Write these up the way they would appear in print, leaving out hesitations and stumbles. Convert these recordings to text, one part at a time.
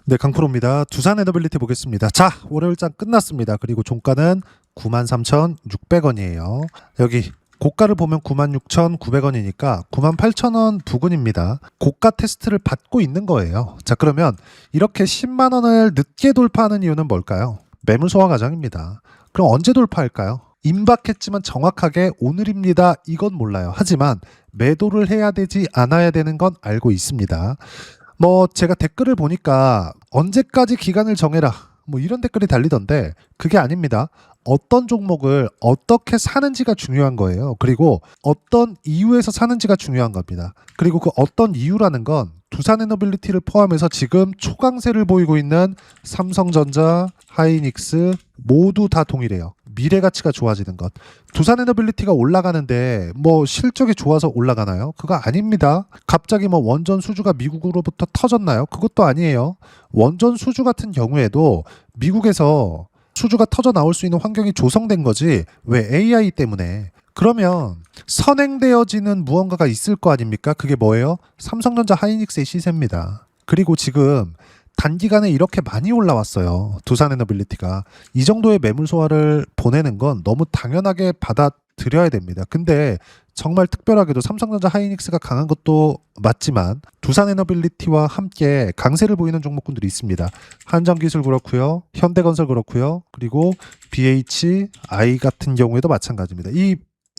네, 강프로입니다. 두산 에너빌리티 보겠습니다. 자, 월요일장 끝났습니다. 그리고 종가는 93,600원이에요. 여기 고가를 보면 96,900원이니까 98,000원 부근입니다. 고가 테스트를 받고 있는 거예요. 자, 그러면 이렇게 10만 원을 늦게 돌파하는 이유는 뭘까요? 매물 소화 과정입니다. 그럼 언제 돌파할까요? 임박했지만 정확하게 오늘입니다. 이건 몰라요. 하지만 매도를 해야 되지 않아야 되는 건 알고 있습니다. 제가 댓글을 보니까 언제까지 기간을 정해라 이런 댓글이 달리던데 그게 아닙니다. 어떤 종목을 어떻게 사는지가 중요한 거예요. 그리고 어떤 이유에서 사는지가 중요한 겁니다. 그리고 그 어떤 이유라는 건 두산에너빌리티를 포함해서 지금 초강세를 보이고 있는 삼성전자, 하이닉스 모두 다 동일해요. 미래 가치가 좋아지는 것. 두산에너빌리티가 올라가는데 실적이 좋아서 올라가나요? 그거 아닙니다. 갑자기 원전 수주가 미국으로부터 터졌나요? 그것도 아니에요. 원전 수주 같은 경우에도 미국에서 수주가 터져 나올 수 있는 환경이 조성된 거지. 왜? AI 때문에. 그러면 선행되어지는 무언가가 있을 거 아닙니까? 그게 뭐예요? 삼성전자 하이닉스의 시세입니다. 그리고 지금 단기간에 이렇게 많이 올라왔어요. 두산에너빌리티가. 이 정도의 매물 소화를 보내는 건 너무 당연하게 받아들여야 됩니다. 근데 정말 특별하게도 삼성전자 하이닉스가 강한 것도 맞지만 두산에너빌리티와 함께 강세를 보이는 종목군들이 있습니다. 한정기술 그렇고요. 현대건설 그렇고요. 그리고 BHI 같은 경우에도 마찬가지입니다. 이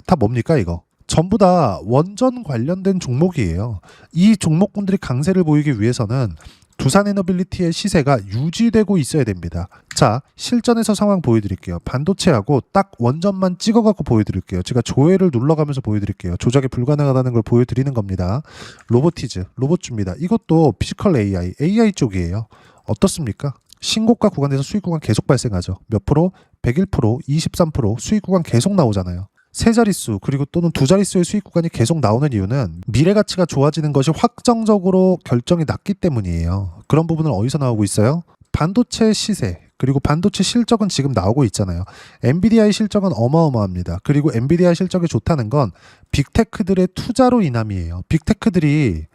다 뭡니까 이거? 전부 다 원전 관련된 종목이에요. 이 종목군들이 강세를 보이기 위해서는 두산에너빌리티의 시세가 유지되고 있어야 됩니다. 자, 실전에서 상황 보여드릴게요. 반도체하고 딱 원전만 찍어갖고 보여드릴게요. 제가 조회를 눌러가면서 보여드릴게요. 조작이 불가능하다는 걸 보여드리는 겁니다. 로보티즈, 로봇주입니다. 이것도 피지컬 AI 쪽이에요. 어떻습니까? 신고가 구간에서 수익 구간 계속 발생하죠. 몇 프로? 101%, 23% 수익 구간 계속 나오잖아요. 세 자릿수 그리고 또는 두 자릿수의 수익 구간이 계속 나오는 이유는 미래 가치가 좋아지는 것이 확정적으로 결정이 났기 때문이에요. 그런 부분은 어디서 나오고 있어요? 반도체 시세 그리고 반도체 실적은 지금 나오고 있잖아요. 엔비디아의 실적은 어마어마합니다. 그리고 엔비디아 실적이 좋다는 건 빅테크들의 투자로 인함이에요. 빅테크들이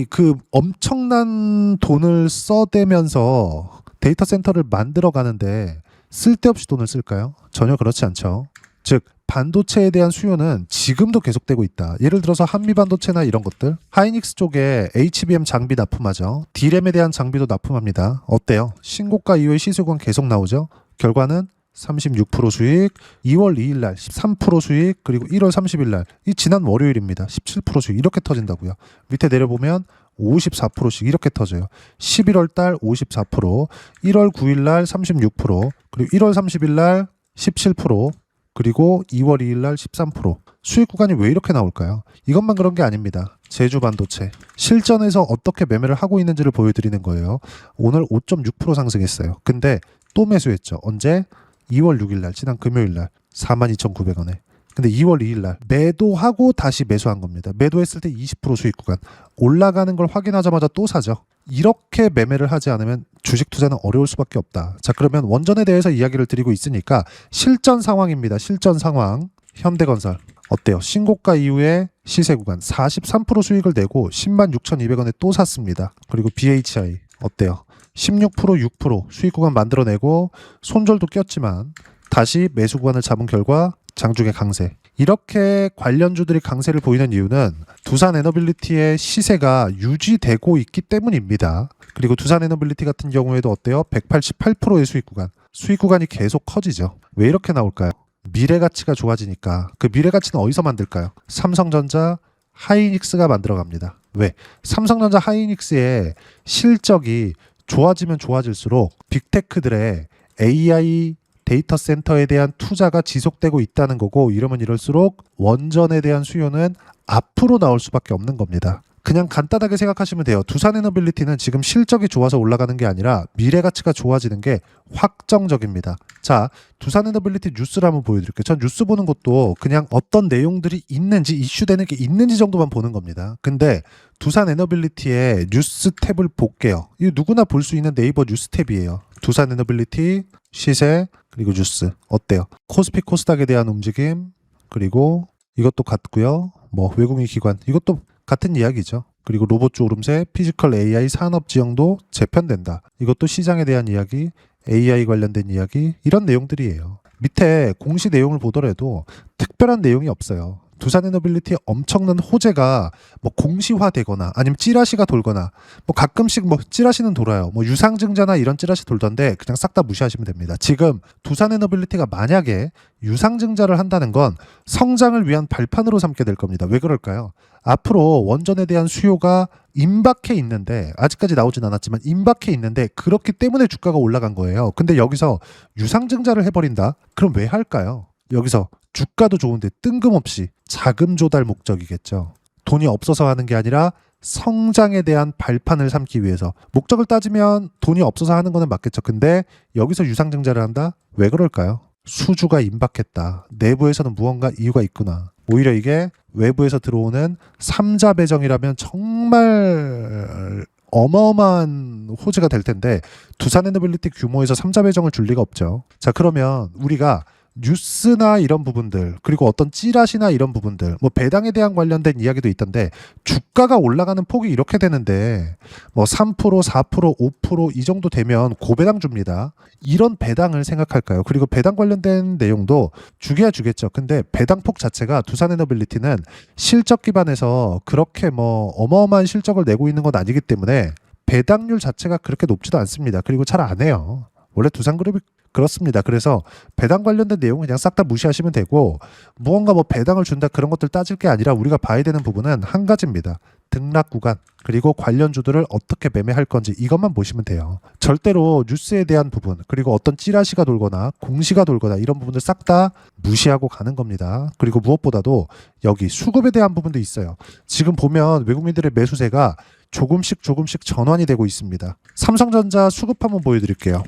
그 엄청난 돈을 써대면서 데이터 센터를 만들어 가는데 쓸데없이 돈을 쓸까요? 전혀 그렇지 않죠. 즉 반도체에 대한 수요는 지금도 계속되고 있다. 예를 들어서 한미반도체나 이런 것들. 하이닉스 쪽에 HBM 장비 납품하죠. D램에 대한 장비도 납품합니다. 어때요? 신고가 이후에 시세구간 계속 나오죠. 결과는 36% 수익, 2월 2일 날 13% 수익, 그리고 1월 30일 날 이 지난 월요일입니다. 17% 수익 이렇게 터진다고요. 밑에 내려보면 54%씩 이렇게 터져요. 11월 달 54%, 1월 9일 날 36%, 그리고 1월 30일 날 17%, 그리고 2월 2일 날 13%. 수익 구간이 왜 이렇게 나올까요? 이것만 그런 게 아닙니다. 제주 반도체. 실전에서 어떻게 매매를 하고 있는지를 보여드리는 거예요. 오늘 5.6% 상승했어요. 근데 또 매수했죠. 언제? 2월 6일 날, 지난 금요일 날 42,900원에. 근데 2월 2일 날 매도하고 다시 매수한 겁니다. 매도했을 때 20% 수익 구간. 올라가는 걸 확인하자마자 또 사죠. 이렇게 매매를 하지 않으면 주식 투자는 어려울 수밖에 없다. 자, 그러면 원전에 대해서 이야기를 드리고 있으니까 실전 상황입니다. 실전 상황. 현대건설 어때요? 신고가 이후에 시세 구간 43% 수익을 내고 106,200원에 또 샀습니다. 그리고 BHI 어때요? 16%, 6% 수익 구간 만들어내고 손절도 꼈지만 다시 매수 구간을 잡은 결과 장중에 강세. 이렇게 관련주들이 강세를 보이는 이유는 두산에너빌리티의 시세가 유지되고 있기 때문입니다. 그리고 두산에너빌리티 같은 경우에도 어때요? 188%의 수익 구간. 수익 구간이 계속 커지죠. 왜 이렇게 나올까요? 미래 가치가 좋아지니까. 그 미래 가치는 어디서 만들까요? 삼성전자, 하이닉스가 만들어갑니다. 왜? 삼성전자 하이닉스의 실적이 좋아지면 좋아질수록 빅테크들의 AI 데이터 센터에 대한 투자가 지속되고 있다는 거고, 이러면 이럴수록 원전에 대한 수요는 앞으로 나올 수밖에 없는 겁니다. 그냥 간단하게 생각하시면 돼요. 두산에너빌리티는 지금 실적이 좋아서 올라가는 게 아니라 미래 가치가 좋아지는 게 확정적입니다. 자, 두산에너빌리티 뉴스를 한번 보여드릴게요. 전 뉴스 보는 것도 그냥 어떤 내용들이 있는지, 이슈되는 게 있는지 정도만 보는 겁니다. 근데 두산에너빌리티의 뉴스 탭을 볼게요. 이거 누구나 볼 수 있는 네이버 뉴스 탭이에요. 두산에너빌리티, 시세, 그리고 뉴스. 어때요? 코스피 코스닥에 대한 움직임, 그리고 이것도 같고요. 외국인 기관, 이것도 같은 이야기죠. 그리고 로봇 오름세, 피지컬 AI 산업 지형도 재편된다. 이것도 시장에 대한 이야기, AI 관련된 이야기 이런 내용들이에요. 밑에 공시 내용을 보더라도 특별한 내용이 없어요. 두산에너빌리티의 엄청난 호재가 뭐 공시화되거나 아니면 찌라시가 돌거나 뭐 가끔씩 뭐 찌라시는 돌아요. 뭐 유상증자나 이런 찌라시 돌던데 그냥 싹 다 무시하시면 됩니다. 지금 두산에너빌리티가 만약에 유상증자를 한다는 건 성장을 위한 발판으로 삼게 될 겁니다. 왜 그럴까요? 앞으로 원전에 대한 수요가 임박해 있는데 아직까지 나오진 않았지만 임박해 있는데 그렇기 때문에 주가가 올라간 거예요. 근데 여기서 유상증자를 해버린다? 그럼 왜 할까요? 여기서 주가도 좋은데 뜬금없이 자금 조달 목적이겠죠. 돈이 없어서 하는 게 아니라 성장에 대한 발판을 삼기 위해서. 목적을 따지면 돈이 없어서 하는 거는 맞겠죠. 근데 여기서 유상증자를 한다? 왜 그럴까요? 수주가 임박했다. 내부에서는 무언가 이유가 있구나. 오히려 이게 외부에서 들어오는 삼자 배정이라면 정말 어마어마한 호재가 될 텐데 두산에너빌리티 규모에서 삼자 배정을 줄 리가 없죠. 자, 그러면 우리가 뉴스나 이런 부분들 그리고 어떤 찌라시나 이런 부분들 뭐 배당에 대한 관련된 이야기도 있던데 주가가 올라가는 폭이 이렇게 되는데 뭐 3%, 4%, 5%이 정도 되면 고배당 줍니다. 이런 배당을 생각할까요? 그리고 배당 관련된 내용도 주게야 주겠죠. 근데 배당폭 자체가 두산에너빌리티는 실적 기반에서 그렇게 뭐 어마어마한 실적을 내고 있는 건 아니기 때문에 배당률 자체가 그렇게 높지도 않습니다. 그리고 잘 안 해요. 원래 두산그룹이 그렇습니다. 그래서 배당 관련된 내용은 그냥 싹 다 무시하시면 되고 무언가 뭐 배당을 준다 그런 것들 따질 게 아니라 우리가 봐야 되는 부분은 한 가지입니다. 등락 구간 그리고 관련주들을 어떻게 매매할 건지 이것만 보시면 돼요. 절대로 뉴스에 대한 부분 그리고 어떤 찌라시가 돌거나 공시가 돌거나 이런 부분들 싹 다 무시하고 가는 겁니다. 그리고 무엇보다도 여기 수급에 대한 부분도 있어요. 지금 보면 외국인들의 매수세가 조금씩 전환이 되고 있습니다. 삼성전자 수급 한번 보여드릴게요.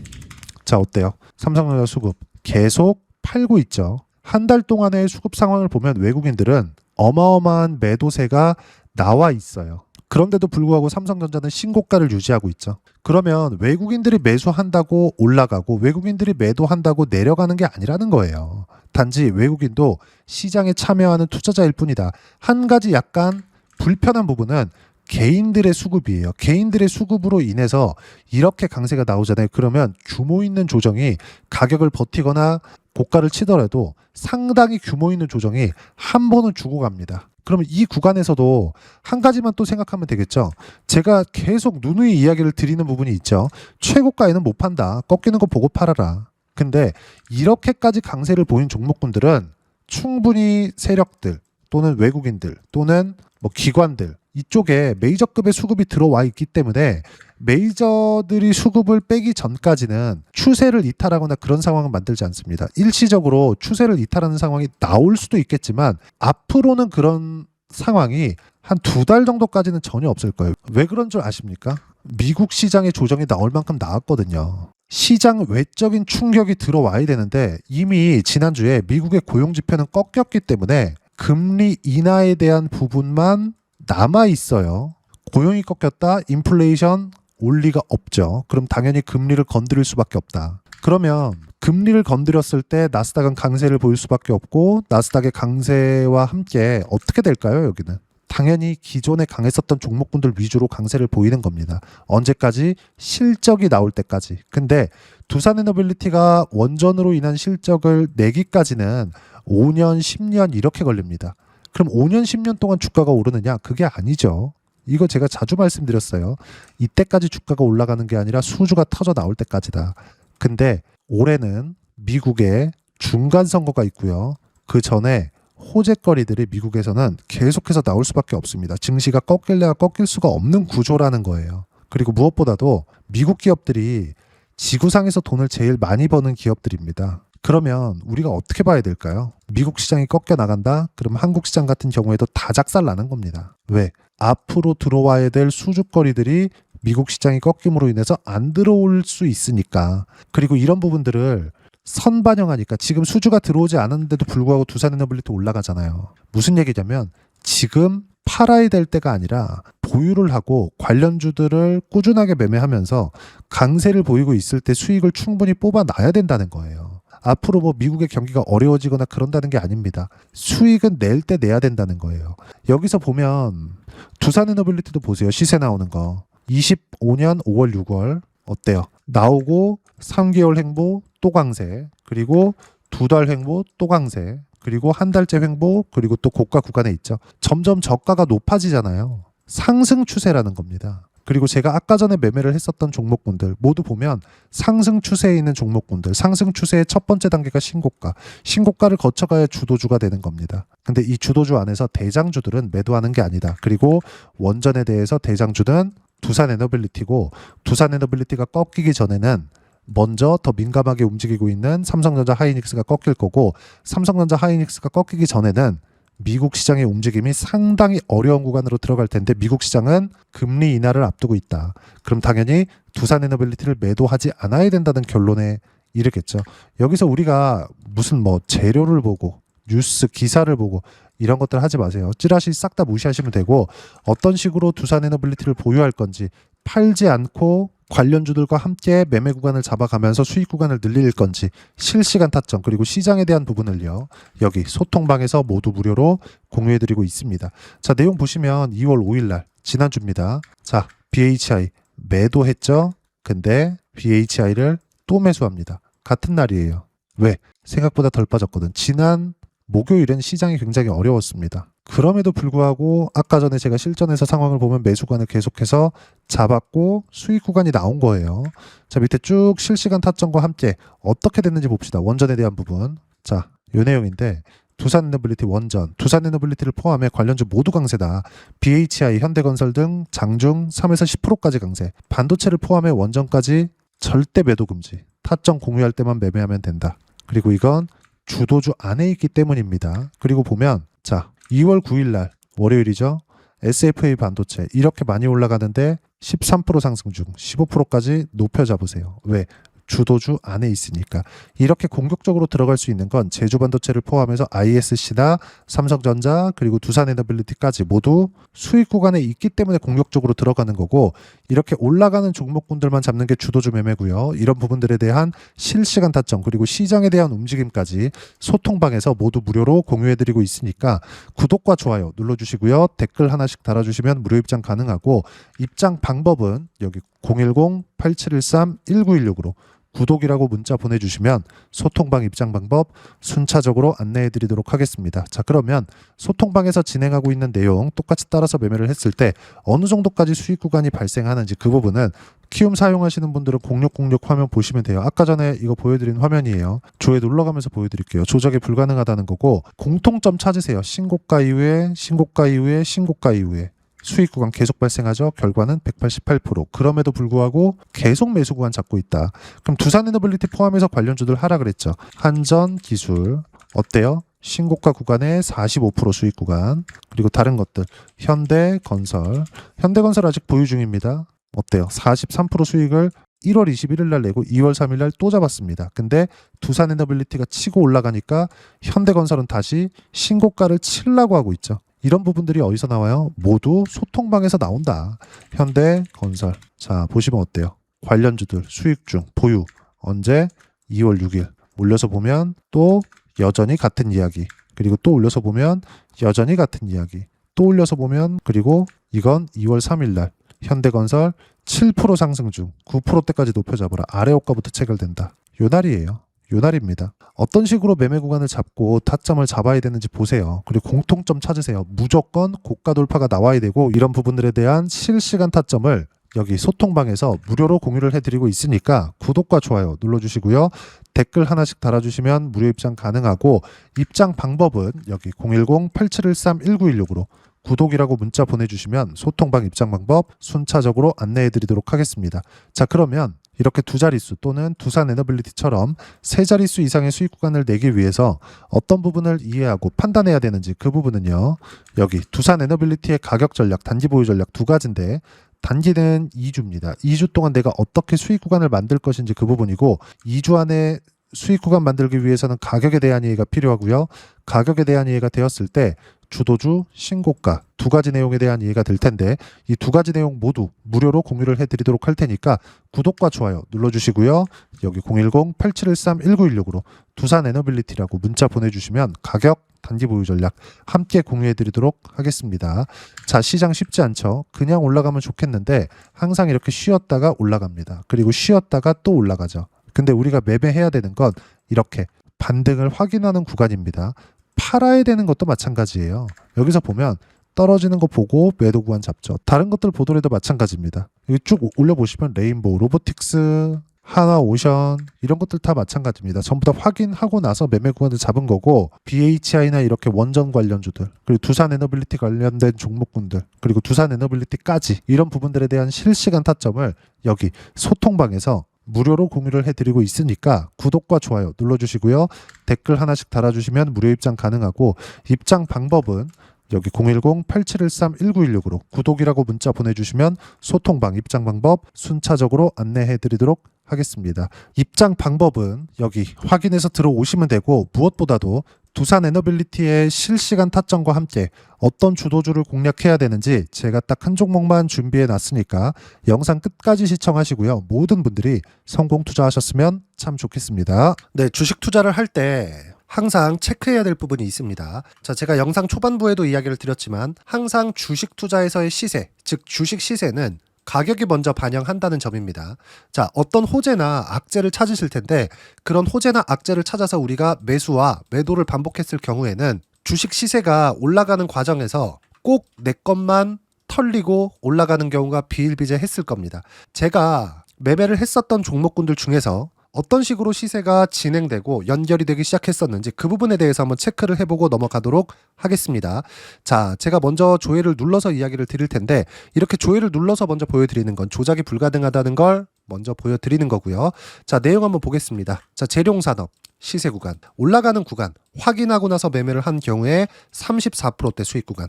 자, 어때요? 삼성전자 수급 계속 팔고 있죠. 한 달 동안의 수급 상황을 보면 외국인들은 어마어마한 매도세가 나와 있어요. 그런데도 불구하고 삼성전자는 신고가를 유지하고 있죠. 그러면 외국인들이 매수한다고 올라가고 외국인들이 매도한다고 내려가는 게 아니라는 거예요. 단지 외국인도 시장에 참여하는 투자자일 뿐이다. 한 가지 약간 불편한 부분은 개인들의 수급이에요. 개인들의 수급으로 인해서 이렇게 강세가 나오잖아요. 그러면 규모 있는 조정이 가격을 버티거나 고가를 치더라도 상당히 규모 있는 조정이 한 번은 주고 갑니다. 그러면 이 구간에서도 한 가지만 또 생각하면 되겠죠. 제가 계속 누누이 이야기를 드리는 부분이 있죠. 최고가에는 못 판다. 꺾이는 거 보고 팔아라. 근데 이렇게까지 강세를 보인 종목군들은 충분히 세력들 또는 외국인들 또는 뭐 기관들 이쪽에 메이저급의 수급이 들어와 있기 때문에 메이저들이 수급을 빼기 전까지는 추세를 이탈하거나 그런 상황은 만들지 않습니다. 일시적으로 추세를 이탈하는 상황이 나올 수도 있겠지만 앞으로는 그런 상황이 한 2달 정도까지는 전혀 없을 거예요. 왜 그런 줄 아십니까? 미국 시장의 조정이 나올 만큼 나왔거든요. 시장 외적인 충격이 들어와야 되는데 이미 지난주에 미국의 고용지표는 꺾였기 때문에 금리 인하에 대한 부분만 남아 있어요. 고용이 꺾였다, 인플레이션 올 리가 없죠. 그럼 당연히 금리를 건드릴 수밖에 없다. 그러면 금리를 건드렸을 때 나스닥은 강세를 보일 수밖에 없고 나스닥의 강세와 함께 어떻게 될까요? 여기는 당연히 기존에 강했었던 종목군들 위주로 강세를 보이는 겁니다. 언제까지? 실적이 나올 때까지. 근데 두산에너빌리티가 원전으로 인한 실적을 내기까지는 5년, 10년 이렇게 걸립니다. 그럼 5년, 10년 동안 주가가 오르느냐? 그게 아니죠. 이거 제가 자주 말씀드렸어요. 이때까지 주가가 올라가는 게 아니라 수주가 터져 나올 때까지다. 근데 올해는 미국에 중간 선거가 있고요. 그 전에 호재거리들이 미국에서는 계속해서 나올 수밖에 없습니다. 증시가 꺾일래야 꺾일 수가 없는 구조라는 거예요. 그리고 무엇보다도 미국 기업들이 지구상에서 돈을 제일 많이 버는 기업들입니다. 그러면 우리가 어떻게 봐야 될까요? 미국 시장이 꺾여 나간다? 그럼 한국 시장 같은 경우에도 다 작살 나는 겁니다. 왜? 앞으로 들어와야 될 수주거리들이 미국 시장이 꺾임으로 인해서 안 들어올 수 있으니까. 그리고 이런 부분들을 선반영하니까 지금 수주가 들어오지 않았는데도 불구하고 두산에너빌리티 올라가잖아요. 무슨 얘기냐면 지금 팔아야 될 때가 아니라 보유를 하고 관련주들을 꾸준하게 매매하면서 강세를 보이고 있을 때 수익을 충분히 뽑아놔야 된다는 거예요. 앞으로 뭐 미국의 경기가 어려워지거나 그런다는 게 아닙니다. 수익은 낼 때 내야 된다는 거예요. 여기서 보면 두산에너빌리티도 보세요. 시세 나오는 거. 25년 5월 6월 어때요? 나오고 3개월 횡보 또 강세, 그리고 2달 횡보 또 강세, 그리고 한 달째 횡보, 그리고 또 고가 구간에 있죠. 점점 저가가 높아지잖아요. 상승 추세라는 겁니다. 그리고 제가 아까 전에 매매를 했었던 종목군들 모두 보면 상승 추세에 있는 종목군들, 상승 추세의 첫 번째 단계가 신고가, 신고가를 거쳐가야 주도주가 되는 겁니다. 근데 이 주도주 안에서 대장주들은 매도하는 게 아니다. 그리고 원전에 대해서 대장주는 두산에너빌리티고, 두산에너빌리티가 꺾이기 전에는 먼저 더 민감하게 움직이고 있는 삼성전자 하이닉스가 꺾일 거고, 삼성전자 하이닉스가 꺾이기 전에는 미국 시장의 움직임이 상당히 어려운 구간으로 들어갈 텐데, 미국 시장은 금리 인하를 앞두고 있다. 그럼 당연히 두산에너빌리티를 매도하지 않아야 된다는 결론에 이르겠죠. 여기서 우리가 무슨 뭐 재료를 보고 뉴스 기사를 보고 이런 것들 하지 마세요. 찌라시 싹 다 무시하시면 되고, 어떤 식으로 두산에너빌리티를 보유할 건지, 팔지 않고 관련주들과 함께 매매 구간을 잡아가면서 수익 구간을 늘릴 건지, 실시간 타점 그리고 시장에 대한 부분을요, 여기 소통방에서 모두 무료로 공유해드리고 있습니다. 자, 내용 보시면 2월 5일날 지난주입니다. 자, BHI 매도했죠. 근데 BHI를 또 매수합니다. 같은 날이에요. 왜? 생각보다 덜 빠졌거든. 지난 목요일은 시장이 굉장히 어려웠습니다. 그럼에도 불구하고 아까 전에 제가 실전에서 상황을 보면 매수관을 계속해서 잡았고 수익 구간이 나온 거예요. 자, 밑에 쭉 실시간 타점과 함께 어떻게 됐는지 봅시다. 원전에 대한 부분. 자, 요 내용인데, 두산에너빌리티 원전, 두산에너빌리티를 포함해 관련주 모두 강세다. BHI, 현대건설 등 장중 3에서 10%까지 강세. 반도체를 포함해 원전까지 절대 매도 금지. 타점 공유할 때만 매매하면 된다. 그리고 이건 주도주 안에 있기 때문입니다. 그리고 보면 자, 2월 9일 날 월요일이죠. SFA 반도체 이렇게 많이 올라가는데 13% 상승 중 15%까지 높여 잡으세요. 왜? 주도주 안에 있으니까. 이렇게 공격적으로 들어갈 수 있는 건 제주반도체를 포함해서 ISC나 삼성전자 그리고 두산에너빌리티까지 모두 수익 구간에 있기 때문에 공격적으로 들어가는 거고, 이렇게 올라가는 종목군들만 잡는 게 주도주 매매고요. 이런 부분들에 대한 실시간 타점 그리고 시장에 대한 움직임까지 소통방에서 모두 무료로 공유해드리고 있으니까 구독과 좋아요 눌러주시고요. 댓글 하나씩 달아주시면 무료 입장 가능하고, 입장 방법은 여기 010-8713-1916으로 구독이라고 문자 보내주시면 소통방 입장 방법 순차적으로 안내해 드리도록 하겠습니다. 자, 그러면 소통방에서 진행하고 있는 내용 똑같이 따라서 매매를 했을 때 어느 정도까지 수익 구간이 발생하는지, 그 부분은 키움 사용하시는 분들은 0606 화면 보시면 돼요. 아까 전에 이거 보여드린 화면이에요. 조회 눌러가면서 보여드릴게요. 조작이 불가능하다는 거고, 공통점 찾으세요. 신고가 이후에, 신고가 이후에, 신고가 이후에 수익 구간 계속 발생하죠. 결과는 188%. 그럼에도 불구하고 계속 매수 구간 잡고 있다. 그럼 두산에너빌리티 포함해서 관련주들 하락을 했죠. 한전 기술 어때요? 신고가 구간에 45% 수익 구간. 그리고 다른 것들 현대건설, 현대건설 아직 보유 중입니다. 어때요? 43% 수익을 1월 21일 날 내고 2월 3일 날 또 잡았습니다. 근데 두산에너빌리티가 치고 올라가니까 현대건설은 다시 신고가를 치려고 하고 있죠. 이런 부분들이 어디서 나와요? 모두 소통방에서 나온다. 현대건설. 자, 보시면 어때요? 관련주들 수익 중 보유. 언제? 2월 6일. 올려서 보면 또 여전히 같은 이야기. 그리고 또 올려서 보면 여전히 같은 이야기. 또 올려서 보면, 그리고 이건 2월 3일 날 현대건설 7% 상승 중 9%대까지 높여잡으라. 아래 호가부터 체결된다. 요 날이에요. 요 날입니다. 어떤 식으로 매매 구간을 잡고 타점을 잡아야 되는지 보세요. 그리고 공통점 찾으세요. 무조건 고가 돌파가 나와야 되고, 이런 부분들에 대한 실시간 타점을 여기 소통방에서 무료로 공유를 해드리고 있으니까 구독과 좋아요 눌러주시고요. 댓글 하나씩 달아주시면 무료 입장 가능하고, 입장 방법은 여기 010-8713-1916으로 구독이라고 문자 보내주시면 소통방 입장 방법 순차적으로 안내해드리도록 하겠습니다. 자, 그러면 이렇게 두 자릿수 또는 두산에너빌리티처럼 세 자릿수 이상의 수익 구간을 내기 위해서 어떤 부분을 이해하고 판단해야 되는지, 그 부분은요, 여기 두산에너빌리티의 가격 전략, 단기 보유 전략 두 가지인데, 단기는 2주입니다. 2주 동안 내가 어떻게 수익 구간을 만들 것인지 그 부분이고, 2주 안에 수익 구간 만들기 위해서는 가격에 대한 이해가 필요하고요. 가격에 대한 이해가 되었을 때 주도주, 신고가 두 가지 내용에 대한 이해가 될 텐데 이 두 가지 내용 모두 무료로 공유를 해드리도록 할 테니까 구독과 좋아요 눌러주시고요. 여기 010-8713-1916으로 두산 에너빌리티라고 문자 보내주시면 가격, 단기 보유 전략 함께 공유해드리도록 하겠습니다. 자, 시장 쉽지 않죠. 그냥 올라가면 좋겠는데 항상 이렇게 쉬었다가 올라갑니다. 그리고 쉬었다가 또 올라가죠. 근데 우리가 매매해야 되는 건 이렇게 반등을 확인하는 구간입니다. 팔아야 되는 것도 마찬가지예요. 여기서 보면 떨어지는 거 보고 매도 구간 잡죠. 다른 것들 보더라도 마찬가지입니다. 여기 쭉 올려보시면 레인보우, 로보틱스, 하나오션 이런 것들 다 마찬가지입니다. 전부 다 확인하고 나서 매매 구간을 잡은 거고 BHI나 이렇게 원전 관련주들 그리고 두산 에너빌리티 관련된 종목군들 그리고 두산 에너빌리티까지 이런 부분들에 대한 실시간 타점을 여기 소통방에서 무료로 공유를 해드리고 있으니까 구독과 좋아요 눌러주시고요. 댓글 하나씩 달아주시면 무료 입장 가능하고 입장 방법은 여기 010-8713-1916으로 구독이라고 문자 보내주시면 소통방 입장 방법 순차적으로 안내해드리도록 하겠습니다. 입장 방법은 여기 확인해서 들어오시면 되고 무엇보다도 두산 에너빌리티의 실시간 타점과 함께 어떤 주도주를 공략해야 되는지 제가 딱 한 종목만 준비해 놨으니까 영상 끝까지 시청하시고요. 모든 분들이 성공 투자하셨으면 참 좋겠습니다. 네, 주식 투자를 할 때 항상 체크해야 될 부분이 있습니다. 자, 제가 영상 초반부에도 이야기를 드렸지만 항상 주식 투자에서의 시세, 즉 주식 시세는 가격이 먼저 반영한다는 점입니다. 자, 어떤 호재나 악재를 찾으실 텐데 그런 호재나 악재를 찾아서 우리가 매수와 매도를 반복했을 경우에는 주식 시세가 올라가는 과정에서 꼭 내 것만 털리고 올라가는 경우가 비일비재했을 겁니다. 제가 매매를 했었던 종목군들 중에서 어떤 식으로 시세가 진행되고 연결이 되기 시작했었는지 그 부분에 대해서 한번 체크를 해보고 넘어가도록 하겠습니다. 자, 제가 먼저 조회를 눌러서 이야기를 드릴 텐데 이렇게 조회를 눌러서 먼저 보여드리는 건 조작이 불가능하다는 걸 먼저 보여드리는 거고요. 자, 내용 한번 보겠습니다. 자, 재룡산업 시세 구간 올라가는 구간 확인하고 나서 매매를 한 경우에 34%대 수익 구간.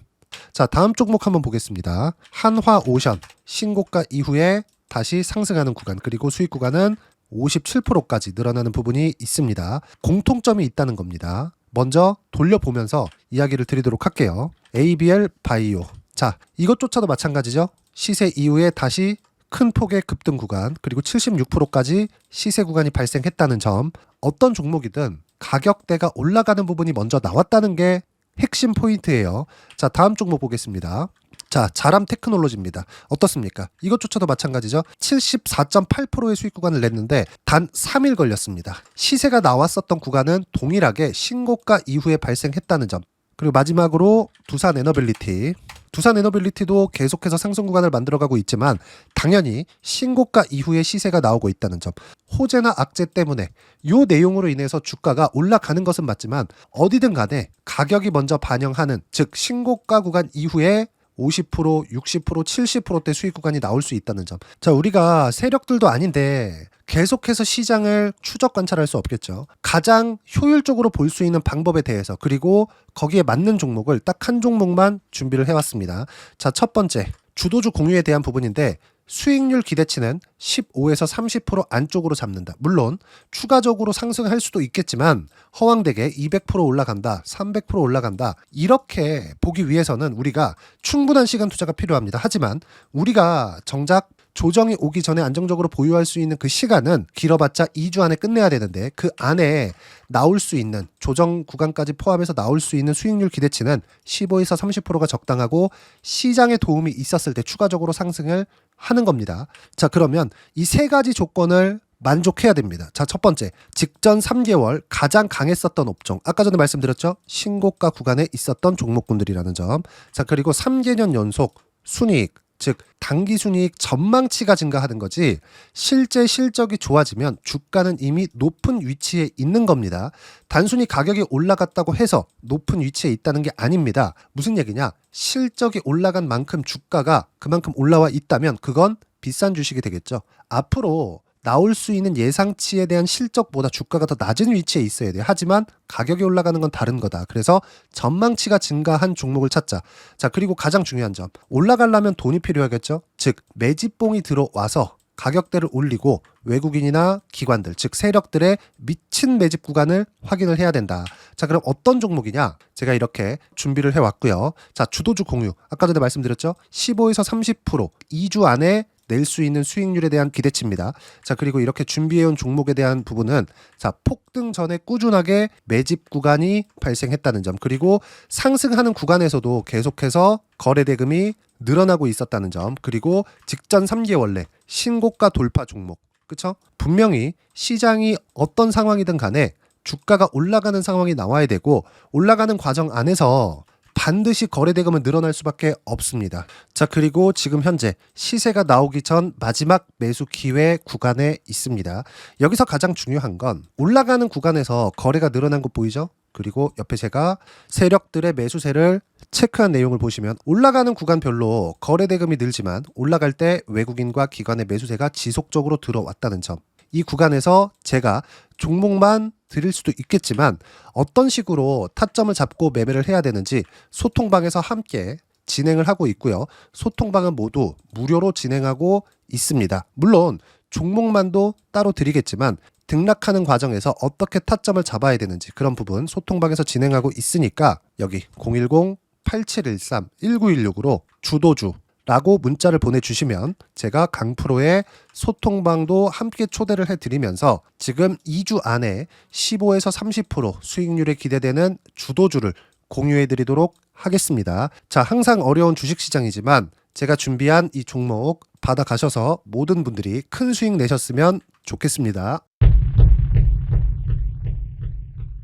자, 다음 종목 한번 보겠습니다. 한화오션 신고가 이후에 다시 상승하는 구간 그리고 수익 구간은 57%까지 늘어나는 부분이 있습니다. 공통점이 있다는 겁니다. 먼저 돌려보면서 이야기를 드리도록 할게요. ABL 바이오. 자, 이것조차도 마찬가지죠. 시세 이후에 다시 큰 폭의 급등 구간 그리고 76%까지 시세 구간이 발생했다는 점. 어떤 종목이든 가격대가 올라가는 부분이 먼저 나왔다는 게 핵심 포인트예요. 자, 다음 종목 보겠습니다. 자, 자람 테크놀로지입니다. 어떻습니까? 이것조차도 마찬가지죠. 74.8%의 수익 구간을 냈는데 단 3일 걸렸습니다. 시세가 나왔었던 구간은 동일하게 신고가 이후에 발생했다는 점. 그리고 마지막으로 두산 에너빌리티. 두산 에너빌리티도 계속해서 상승 구간을 만들어가고 있지만 당연히 신고가 이후에 시세가 나오고 있다는 점. 호재나 악재 때문에 이 내용으로 인해서 주가가 올라가는 것은 맞지만 어디든 간에 가격이 먼저 반영하는 즉 신고가 구간 이후에 50%, 60%, 70%대 수익 구간이 나올 수 있다는 점. 자, 우리가 세력들도 아닌데 계속해서 시장을 추적 관찰할 수 없겠죠. 가장 효율적으로 볼 수 있는 방법에 대해서 그리고 거기에 맞는 종목을 딱 한 종목만 준비를 해왔습니다. 자, 첫 번째 주도주 공유에 대한 부분인데 수익률 기대치는 15에서 30% 안쪽으로 잡는다. 물론 추가적으로 상승할 수도 있겠지만 허황되게 200% 올라간다, 300% 올라간다. 이렇게 보기 위해서는 우리가 충분한 시간 투자가 필요합니다. 하지만 우리가 정작 조정이 오기 전에 안정적으로 보유할 수 있는 그 시간은 길어봤자 2주 안에 끝내야 되는데 그 안에 나올 수 있는 조정 구간까지 포함해서 나올 수 있는 수익률 기대치는 15에서 30%가 적당하고 시장에 도움이 있었을 때 추가적으로 상승을 하는 겁니다. 자, 그러면 이 세 가지 조건을 만족해야 됩니다. 자, 첫 번째, 직전 3개월 가장 강했었던 업종. 아까 전에 말씀드렸죠? 신고가 구간에 있었던 종목군들이라는 점. 자, 그리고 3개년 연속 순이익, 즉 단기 순이익 전망치가 증가하는 거지 실제 실적이 좋아지면 주가는 이미 높은 위치에 있는 겁니다. 단순히 가격이 올라갔다고 해서 높은 위치에 있다는 게 아닙니다. 무슨 얘기냐? 실적이 올라간 만큼 주가가 그만큼 올라와 있다면 그건 비싼 주식이 되겠죠. 앞으로 나올 수 있는 예상치에 대한 실적보다 주가가 더 낮은 위치에 있어야 돼요. 하지만 가격이 올라가는 건 다른 거다. 그래서 전망치가 증가한 종목을 찾자. 자, 그리고 가장 중요한 점. 올라가려면 돈이 필요하겠죠. 즉 매집봉이 들어와서 가격대를 올리고 외국인이나 기관들, 즉 세력들의 미친 매집 구간을 확인을 해야 된다. 자, 그럼 어떤 종목이냐? 제가 이렇게 준비를 해왔고요. 자, 주도주 공유. 아까 전에 말씀드렸죠? 15에서 30% 2주 안에 낼 수 있는 수익률에 대한 기대치입니다. 자, 그리고 이렇게 준비해온 종목에 대한 부분은 자, 폭등 전에 꾸준하게 매집 구간이 발생했다는 점, 그리고 상승하는 구간에서도 계속해서 거래 대금이 늘어나고 있었다는 점, 그리고 직전 3개월 내 신고가 돌파 종목. 그쵸? 분명히 시장이 어떤 상황이든 간에 주가가 올라가는 상황이 나와야 되고, 올라가는 과정 안에서 반드시 거래 대금은 늘어날 수밖에 없습니다. 자, 그리고 지금 현재 시세가 나오기 전 마지막 매수 기회 구간에 있습니다. 여기서 가장 중요한 건 올라가는 구간에서 거래가 늘어난 거 보이죠? 그리고 옆에 제가 세력들의 매수세를 체크한 내용을 보시면 올라가는 구간별로 거래 대금이 늘지만 올라갈 때 외국인과 기관의 매수세가 지속적으로 들어왔다는 점. 이 구간에서 제가 종목만 드릴 수도 있겠지만 어떤 식으로 타점을 잡고 매매를 해야 되는지 소통방에서 함께 진행을 하고 있고요. 소통방은 모두 무료로 진행하고 있습니다. 물론 종목만도 따로 드리겠지만 등락하는 과정에서 어떻게 타점을 잡아야 되는지 그런 부분 소통방에서 진행하고 있으니까 여기 010-8713-1916으로 주도주 라고 문자를 보내주시면 제가 강프로의 소통방도 함께 초대를 해드리면서 지금 2주 안에 15에서 30% 수익률이 기대되는 주도주를 공유해드리도록 하겠습니다. 자, 항상 어려운 주식시장이지만 제가 준비한 이 종목 받아가셔서 모든 분들이 큰 수익 내셨으면 좋겠습니다.